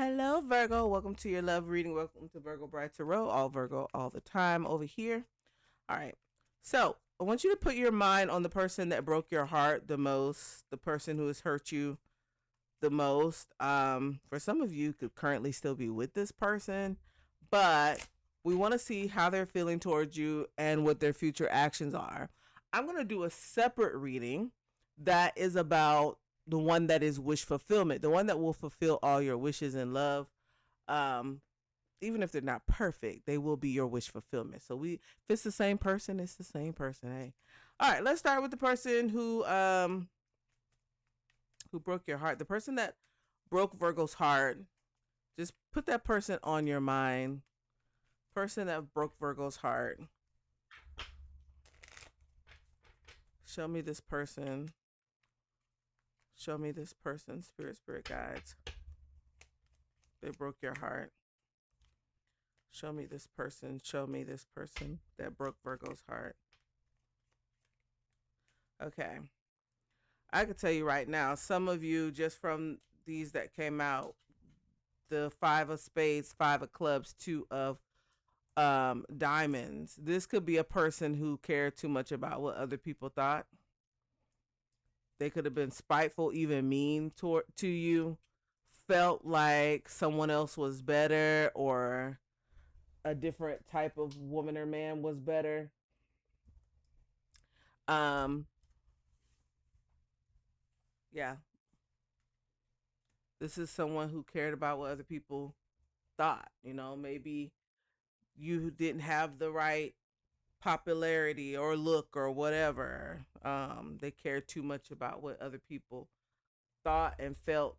Hello, Virgo. Welcome to your love reading. Welcome to Virgo Bright Tarot. All Virgo, all the time over here. All right. So I want you to put your mind on the person that broke your heart the most, the person who has hurt you the most. For some of you, could currently still be with this person, but we want to see how they're feeling towards you and what their future actions are. I'm going to do a separate reading that is about the one that is wish fulfillment, the one that will fulfill all your wishes in love. Um, Even if they're not perfect, they will be your wish fulfillment. So if it's the same person, it's the same person. Hey, all right. Let's start with the person who broke your heart. The person that broke Virgo's heart. Just put that person on your mind. Person that broke Virgo's heart. Show me this person. Show me this person. Spirit guides. They broke your heart. Show me this person. Show me this person that broke Virgo's heart. Okay. I can tell you right now, some of you, just from these that came out, the 5 of spades, 5 of clubs, 2 of diamonds. This could be a person who cared too much about what other people thought. They could have been spiteful, even mean to you, felt like someone else was better or a different type of woman or man was better. Yeah. This is someone who cared about what other people thought. Maybe you didn't have the right popularity or look or whatever. They cared too much about what other people thought and felt.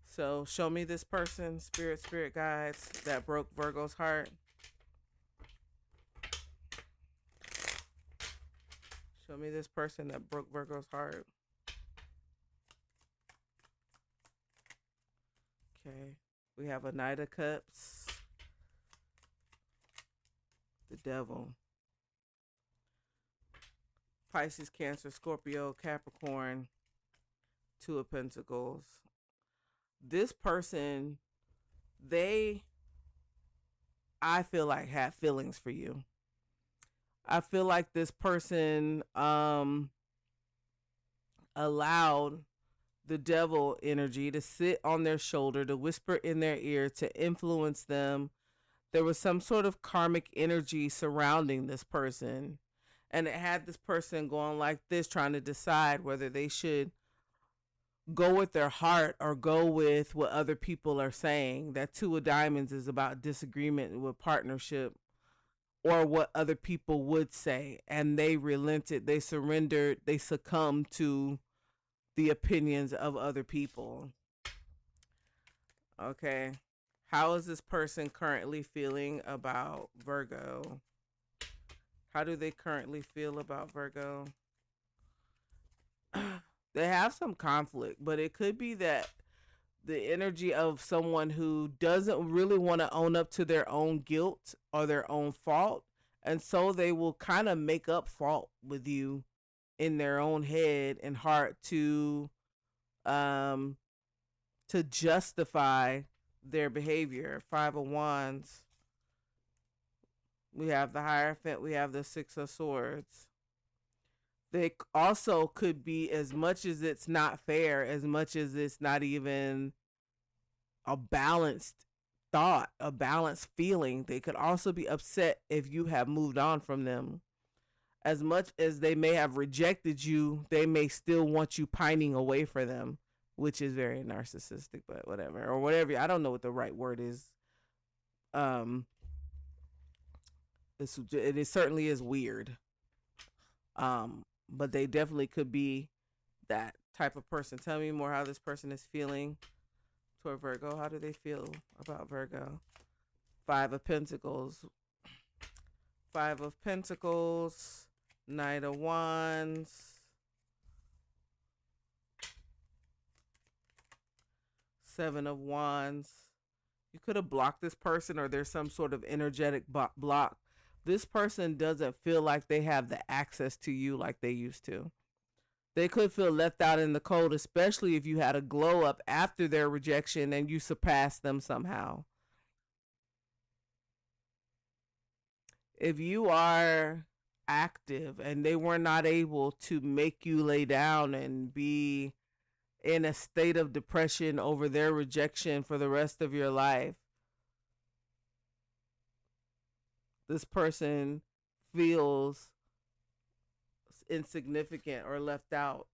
So show me this person, spirit guides, that broke Virgo's heart. Show me this person that broke Virgo's heart. Okay. We have a Knight of Cups. The Devil. Pisces, Cancer, Scorpio, Capricorn. 2 of Pentacles. This person, I feel like, have feelings for you. I feel like this person allowed the devil energy to sit on their shoulder, to whisper in their ear, to influence them. There was some sort of karmic energy surrounding this person, and it had this person going like this, trying to decide whether they should go with their heart or go with what other people are saying. That 2 of diamonds is about disagreement with partnership or what other people would say, and they relented, they surrendered, they succumbed to the opinions of other people. Okay. How is this person currently feeling about Virgo? How do they currently feel about Virgo? They have some conflict, but it could be that the energy of someone who doesn't really want to own up to their own guilt or their own fault, and so they will kind of make up fault with you in their own head and heart to justify their behavior. 5 of Wands. We have the Hierophant. We have the 6 of Swords. They also could be, as much as it's not fair, as much as it's not even a balanced thought, a balanced feeling, they could also be upset if you have moved on from them. As much as they may have rejected you, they may still want you pining away for them, which is very narcissistic, but whatever. Or whatever. I don't know what the right word is. It certainly is weird. But they definitely could be that type of person. Tell me more how this person is feeling toward Virgo. How do they feel about Virgo? 5 of Pentacles. 5 of Pentacles. Knight of Wands. 7 of Wands. You could have blocked this person, or there's some sort of energetic block. This person doesn't feel like they have the access to you like they used to. They could feel left out in the cold, especially if you had a glow up after their rejection and you surpassed them somehow. If you are active and they were not able to make you lay down and be in a state of depression over their rejection for the rest of your life, this person feels insignificant or left out.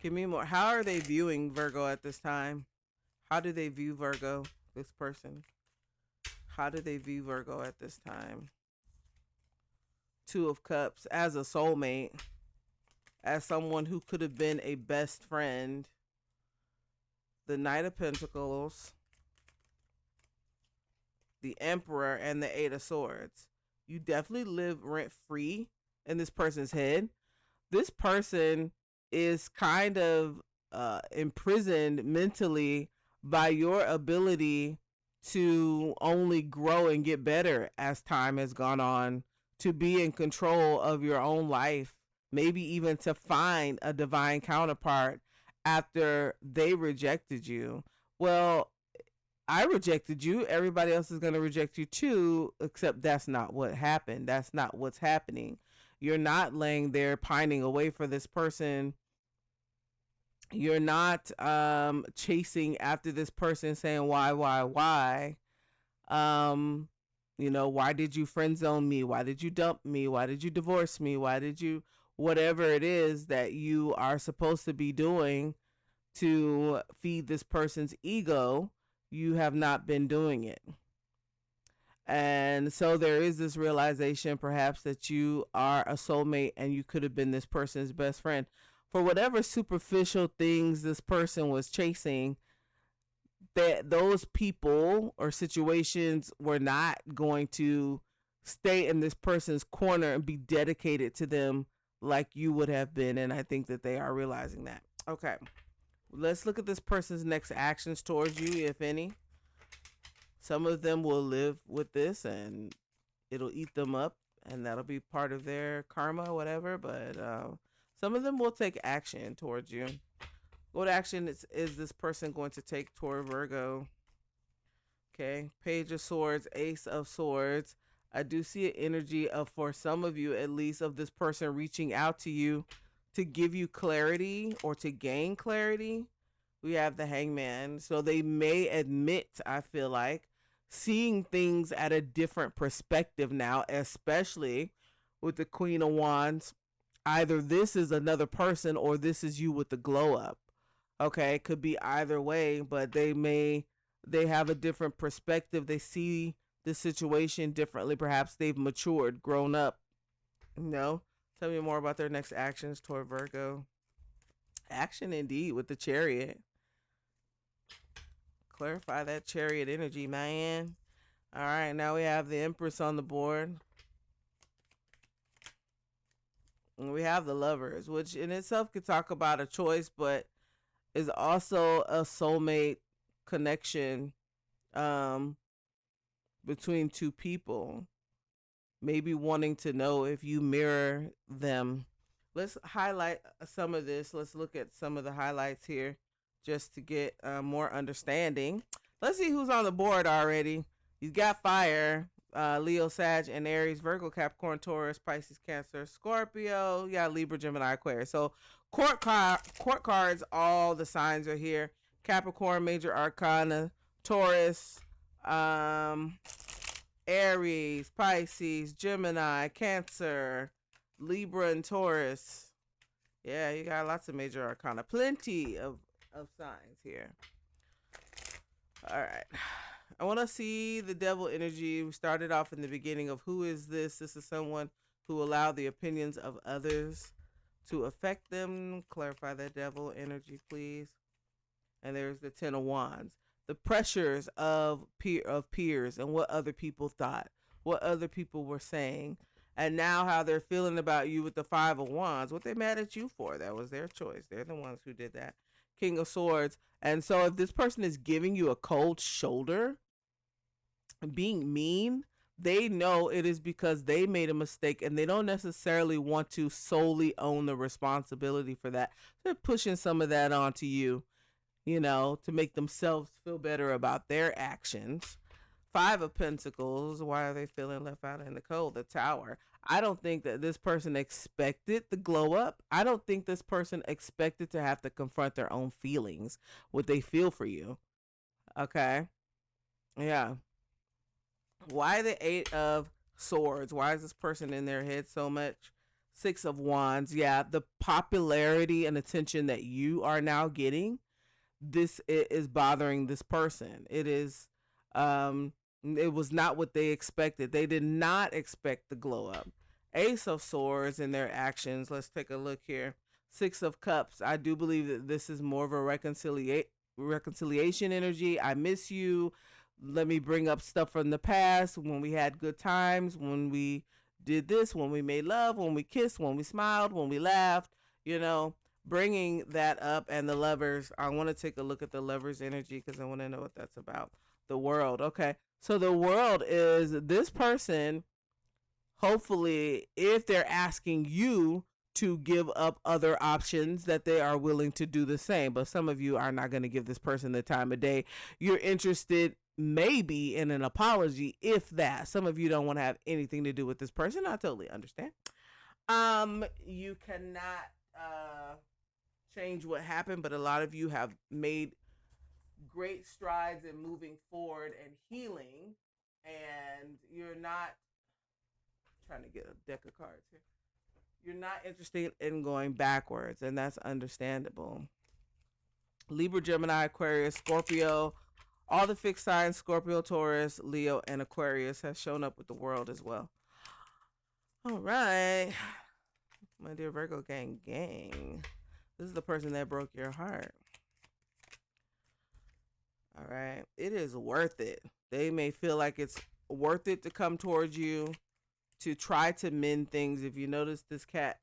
Give me more. How are they viewing Virgo at this time? How do they view Virgo, this person? How do they view Virgo at this time? Two of Cups, as a soulmate, as someone who could have been a best friend. The Knight of Pentacles, the Emperor, and the Eight of Swords. You definitely live rent free in this person's head. This person is kind of imprisoned mentally by your ability to only grow and get better as time has gone on, to be in control of your own life, maybe even to find a divine counterpart after they rejected you. Well, I rejected you. Everybody else is going to reject you too, except that's not what happened. That's not what's happening. You're not laying there pining away for this person. You're not chasing after this person saying why. Why did you friend zone me? Why did you dump me? Why did you divorce me? Why did you, whatever it is that you are supposed to be doing to feed this person's ego, you have not been doing it. And so there is this realization perhaps that you are a soulmate and you could have been this person's best friend. For whatever superficial things this person was chasing, that those people or situations were not going to stay in this person's corner and be dedicated to them like you would have been. And I think that they are realizing that. Okay, let's look at this person's next actions towards you, if any. Some of them will live with this and it'll eat them up, and that'll be part of their karma, whatever. But some of them will take action towards you. What action is this person going to take toward Virgo? Okay, Page of Swords, Ace of Swords. I do see an energy of, for some of you at least, of this person reaching out to you to give you clarity or to gain clarity. We have the Hangman. So they may admit, I feel like, seeing things at a different perspective now, especially with the Queen of Wands. Either this is another person or this is you with the glow up. Okay, it could be either way, but they have a different perspective. They see the situation differently. Perhaps they've matured, grown up. Tell me more about their next actions toward Virgo. Action indeed with the Chariot. Clarify that Chariot energy, man. All right, now we have the Empress on the board. And we have the Lovers, which in itself could talk about a choice, but is also a soulmate connection between two people. Maybe wanting to know if you mirror them. Let's highlight some of this. Let's look at some of the highlights here just to get more understanding. Let's see who's on the board already. You've got fire. Leo, Sag, and Aries, Virgo, Capricorn, Taurus, Pisces, Cancer, Scorpio. Yeah, Libra, Gemini, Aquarius. So court cards, all the signs are here. Capricorn, Major Arcana, Taurus, Aries, Pisces, Gemini, Cancer, Libra, and Taurus. Yeah, you got lots of Major Arcana. Plenty of signs here. All right. I want to see the Devil energy. We started off in the beginning of who is this? This is someone who allowed the opinions of others to affect them. Clarify that Devil energy, please. And there's the Ten of Wands. The pressures of peers and what other people thought, what other people were saying, and now how they're feeling about you with the Five of Wands. What they mad at you for? That was their choice. They're the ones who did that. King of Swords. And so if this person is giving you a cold shoulder, being mean, they know it is because they made a mistake, and they don't necessarily want to solely own the responsibility for that. They're pushing some of that onto you, to make themselves feel better about their actions. Five of Pentacles. Why are they feeling left out in the cold? The Tower. I don't think that this person expected the glow up. I don't think this person expected to have to confront their own feelings, what they feel for you. Okay. Yeah. Why the Eight of Swords? Why is this person in their head so much? Six of Wands. Yeah, the popularity and attention that you are now getting, this is bothering this person. It was not what they expected. They did not expect the glow up. Ace of Swords in their actions. Let's take a look here. Six of Cups. I do believe that this is more of a reconciliation energy. I miss you. Let me bring up stuff from the past, when we had good times, when we did this, when we made love, when we kissed, when we smiled, when we laughed, bringing that up. And the Lovers. I want to take a look at the Lovers energy because I want to know what that's about. The World. Okay. So the World is this person, hopefully, if they're asking you to give up other options, that they are willing to do the same. But some of you are not going to give this person the time of day. You're interested maybe in an apology, if that. Some of you don't want to have anything to do with this person. I totally understand. You cannot change what happened, but a lot of you have made great strides in moving forward and healing, and you're not trying to get a deck of cards here. You're not interested in going backwards, and that's understandable. Libra, Gemini, Aquarius, Scorpio, all the fixed signs, Scorpio, Taurus, Leo, and Aquarius, has shown up with the World as well. All right, my dear Virgo gang. This is the person that broke your heart. All right. It is worth it. They may feel like it's worth it to come towards you, to try to mend things. If you notice, this cat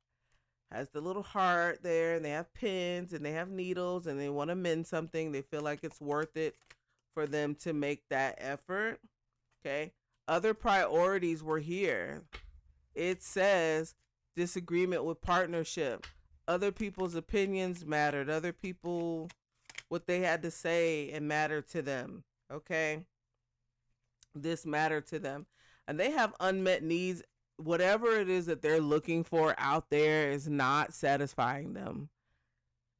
has the little heart there, and they have pins and they have needles, and they want to mend something. They feel like it's worth it for them to make that effort. Okay. Other priorities were here. It says disagreement with partnership. Other people's opinions mattered. Other people, what they had to say, and mattered to them. Okay. This mattered to them. And they have unmet needs. Whatever it is that they're looking for out there is not satisfying them.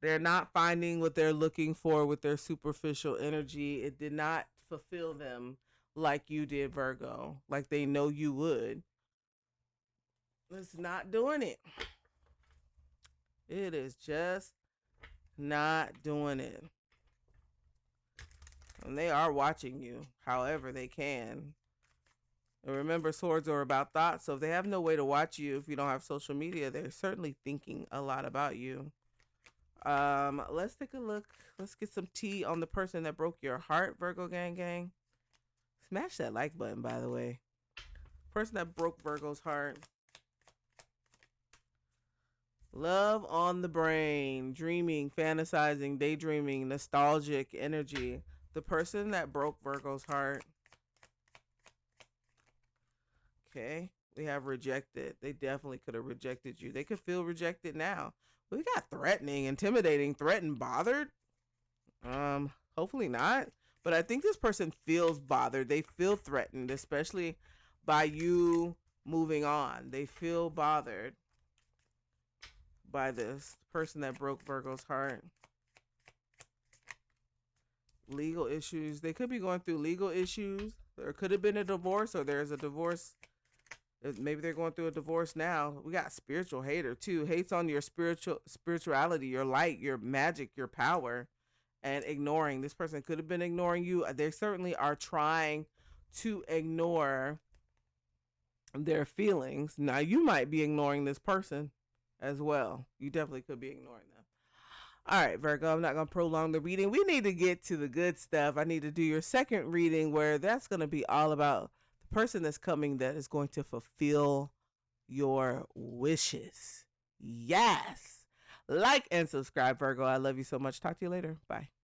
They're not finding what they're looking for with their superficial energy. It did not fulfill them like you did, Virgo, like they know you would. It's not doing it. It is just not doing it. And they are watching you however they can. And remember, swords are about thoughts. So if they have no way to watch you, if you don't have social media, they're certainly thinking a lot about you. Let's take a look. Let's get some tea on the person that broke your heart, Virgo gang. Smash that like button, by the way. Person that broke Virgo's heart. Love on the brain, dreaming, fantasizing, daydreaming, nostalgic energy. The person that broke Virgo's heart. Okay, we have rejected. They definitely could have rejected you. They could feel rejected now. We got threatening, intimidating, threatened, bothered. Hopefully not. But I think this person feels bothered. They feel threatened, especially by you moving on. They feel bothered by this person that broke Virgo's heart. Legal issues. They could be going through legal issues. There could have been a divorce, or there's a divorce. Maybe they're going through a divorce now. We got spiritual hater too. Hates on your spirituality, your light, your magic, your power, and ignoring. This person could have been ignoring you. They certainly are trying to ignore their feelings. Now you might be ignoring this person as well. You definitely could be ignoring them. All right, Virgo, I'm not going to prolong the reading. We need to get to the good stuff. I need to do your second reading, where that's going to be all about the person that's coming that is going to fulfill your wishes. Yes. Like and subscribe, Virgo. I love you so much. Talk to you later. Bye.